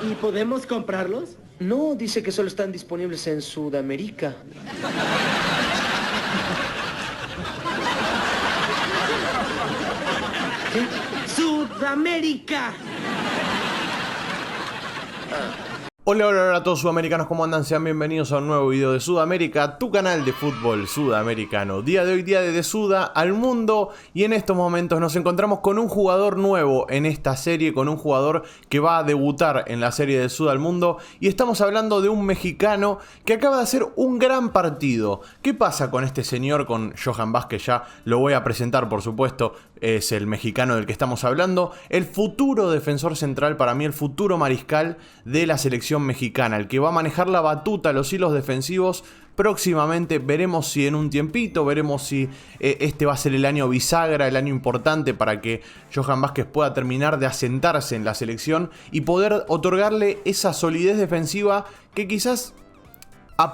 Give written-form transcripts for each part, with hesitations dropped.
¿Y podemos comprarlos? No, dice que solo están disponibles en Sudamérica. ¿Qué? ¡Sudamérica! Hola, hola, hola a todos sudamericanos, ¿cómo andan? Sean bienvenidos a un nuevo video de Sudamérica, tu canal de fútbol sudamericano. Día de hoy, día de Suda al mundo, y en estos momentos nos encontramos con un jugador nuevo en esta serie, con un jugador que va a debutar en la serie de Suda al mundo, y estamos hablando de un mexicano que acaba de hacer un gran partido. ¿Qué pasa con este señor, con Johan Vázquez? Ya lo voy a presentar, por supuesto, es el mexicano del que estamos hablando, el futuro defensor central, para mí el futuro mariscal de la selección mexicana, el que va a manejar la batuta, los hilos defensivos. Próximamente veremos si en un tiempito, veremos si este va a ser el año bisagra, el año importante para que Johan Vázquez pueda terminar de asentarse en la selección y poder otorgarle esa solidez defensiva que quizás,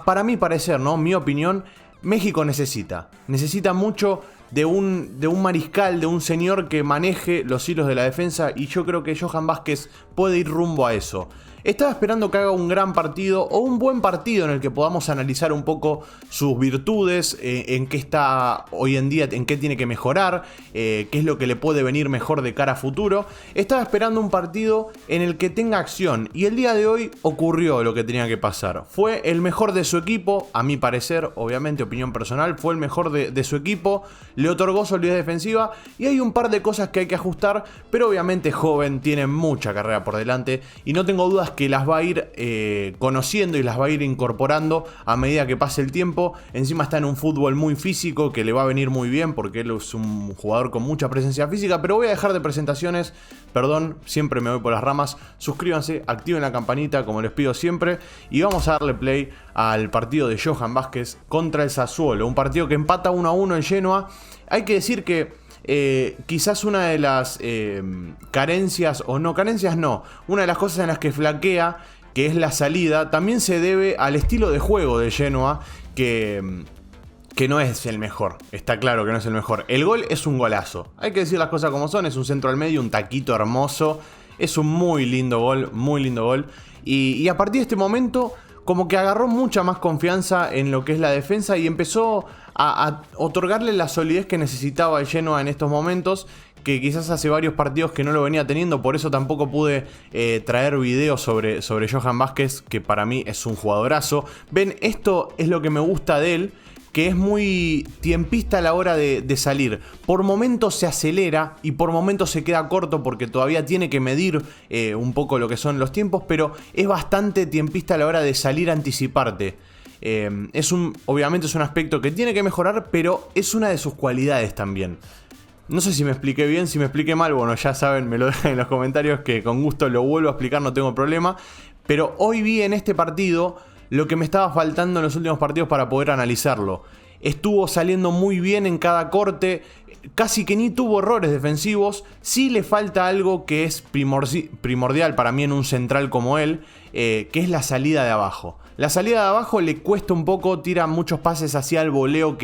para mi parecer, ¿no? Mi opinión, México necesita mucho de un mariscal, de un señor que maneje los hilos de la defensa, y yo creo que Johan Vázquez puede ir rumbo a eso. Estaba esperando que haga un gran partido o un buen partido en el que podamos analizar un poco sus virtudes, en qué está hoy en día, en qué tiene que mejorar, qué es lo que le puede venir mejor de cara a futuro. Estaba esperando un partido en el que tenga acción, y el día de hoy ocurrió lo que tenía que pasar. Fue el mejor de su equipo, a mi parecer, obviamente opinión personal, fue el mejor de su equipo, le otorgó solidez defensiva, y hay un par de cosas que hay que ajustar, pero obviamente joven, tiene mucha carrera por delante, y no tengo dudas que las va a ir conociendo y las va a ir incorporando a medida que pase el tiempo. Encima está en un fútbol muy físico que le va a venir muy bien porque él es un jugador con mucha presencia física. Pero voy a dejar de presentaciones, perdón, siempre me voy por las ramas. Suscríbanse, activen la campanita como les pido siempre, y vamos a darle play al partido de Johan Vázquez contra el Sassuolo, un partido que empata 1-1 en Genoa. Hay que decir que quizás una de las carencias, o no, carencias no, una de las cosas en las que flaquea, que es la salida, también se debe al estilo de juego de Genoa, que no es el mejor. Está claro que no es el mejor. El gol es un golazo, hay que decir las cosas como son, es un centro al medio, un taquito hermoso, es un muy lindo gol, y a partir de este momento como que agarró mucha más confianza en lo que es la defensa y empezó a otorgarle la solidez que necesitaba el Genoa en estos momentos, que quizás hace varios partidos que no lo venía teniendo. Por eso tampoco pude traer videos sobre Johan Vázquez, que para mí es un jugadorazo. Ven, esto es lo que me gusta de él, que es muy tiempista a la hora de salir. Por momentos se acelera y por momentos se queda corto porque todavía tiene que medir un poco lo que son los tiempos, pero es bastante tiempista a la hora de salir a anticiparte. Obviamente es un aspecto que tiene que mejorar, pero es una de sus cualidades también. No sé si me expliqué bien, si me expliqué mal, bueno, ya saben, me lo dejan en los comentarios, que con gusto lo vuelvo a explicar, no tengo problema. Pero hoy vi en este partido lo que me estaba faltando en los últimos partidos para poder analizarlo. Estuvo saliendo muy bien en cada corte, casi que ni tuvo errores defensivos. Sí le falta algo que es primordial para mí en un central como él, que es la salida de abajo. La salida de abajo le cuesta un poco, tira muchos pases hacia el voleo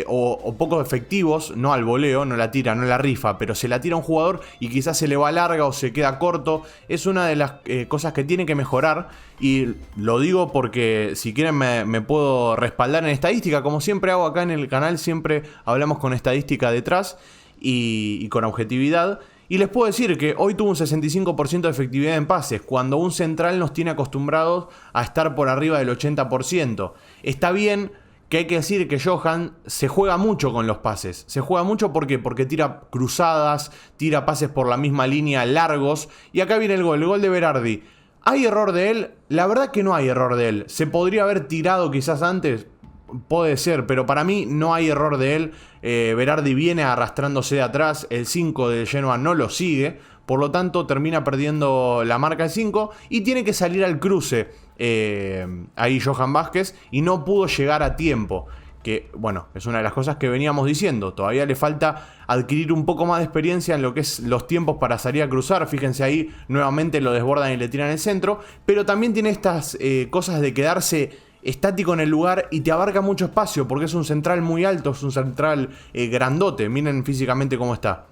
o poco efectivos, no al voleo, no la tira, no la rifa, pero se la tira a un jugador y quizás se le va larga o se queda corto. Es una de las cosas que tiene que mejorar, y lo digo porque si quieren me puedo respaldar en estadística, como siempre hago acá en el canal, siempre hablamos con estadística detrás y con objetividad. Y les puedo decir que hoy tuvo un 65% de efectividad en pases, cuando un central nos tiene acostumbrados a estar por arriba del 80%. Está bien, que hay que decir que Johan se juega mucho con los pases. Se juega mucho porque tira cruzadas, tira pases por la misma línea largos. Y acá viene el gol de Berardi. ¿Hay error de él? La verdad que no hay error de él. ¿Se podría haber tirado quizás antes? Puede ser, pero para mí no hay error de él. Berardi viene arrastrándose de atrás, el 5 de Genoa no lo sigue, por lo tanto termina perdiendo la marca el 5 y tiene que salir al cruce ahí Johan Vázquez, y no pudo llegar a tiempo. Que bueno, es una de las cosas que veníamos diciendo, todavía le falta adquirir un poco más de experiencia en lo que es los tiempos para salir a cruzar. Fíjense ahí, nuevamente lo desbordan y le tiran el centro, pero también tiene estas cosas de quedarse estático en el lugar y te abarca mucho espacio porque es un central muy alto, es un central grandote. Miren físicamente cómo está.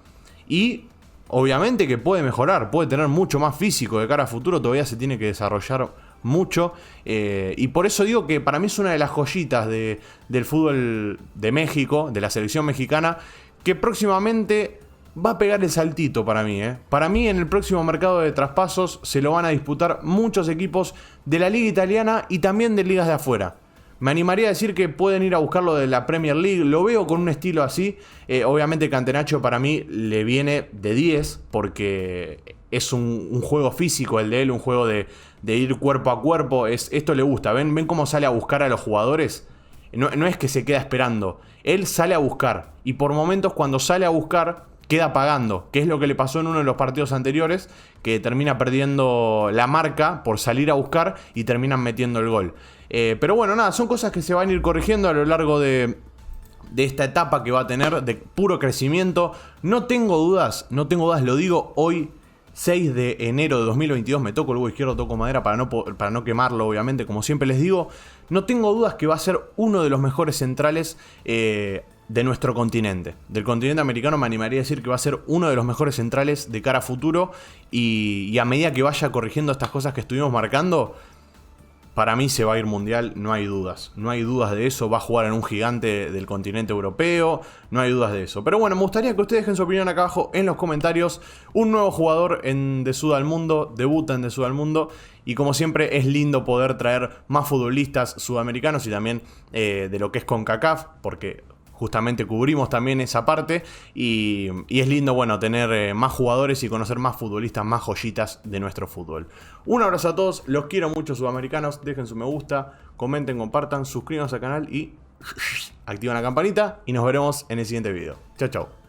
Y obviamente que puede mejorar, puede tener mucho más físico de cara a futuro, todavía se tiene que desarrollar mucho. Y por eso digo que para mí es una de las joyitas del fútbol de México, de la selección mexicana, que próximamente va a pegar el saltito para mí. Para mí en el próximo mercado de traspasos se lo van a disputar muchos equipos de la liga italiana y también de ligas de afuera. Me animaría a decir que pueden ir a buscarlo de la Premier League. Lo veo con un estilo así. Obviamente Catenaccio para mí le viene de 10 porque es un juego físico el de él, un juego de ir cuerpo a cuerpo. Esto le gusta. ¿Ven cómo sale a buscar a los jugadores? No es que se queda esperando. Él sale a buscar. Y por momentos cuando sale a buscar queda pagando. Que es lo que le pasó en uno de los partidos anteriores. Que termina perdiendo la marca por salir a buscar y terminan metiendo el gol. Pero bueno, nada, son cosas que se van a ir corrigiendo a lo largo de esta etapa que va a tener de puro crecimiento. No tengo dudas, lo digo hoy, 6 de enero de 2022, me toco el huevo izquierdo, toco madera para no quemarlo, obviamente, como siempre les digo. No tengo dudas que va a ser uno de los mejores centrales de nuestro continente. Del continente americano me animaría a decir que va a ser uno de los mejores centrales de cara a futuro. Y a medida que vaya corrigiendo estas cosas que estuvimos marcando, para mí se va a ir mundial, no hay dudas. No hay dudas de eso, va a jugar en un gigante del continente europeo, no hay dudas de eso. Pero bueno, me gustaría que ustedes dejen su opinión acá abajo en los comentarios. Un nuevo jugador en De Suda al Mundo, debuta en De Suda al Mundo. Y como siempre es lindo poder traer más futbolistas sudamericanos y también de lo que es CONCACAF, porque justamente cubrimos también esa parte y es lindo, bueno, tener más jugadores y conocer más futbolistas, más joyitas de nuestro fútbol. Un abrazo a todos, los quiero mucho sudamericanos, dejen su me gusta, comenten, compartan, suscríbanse al canal y activen la campanita y nos veremos en el siguiente video. Chao, chao.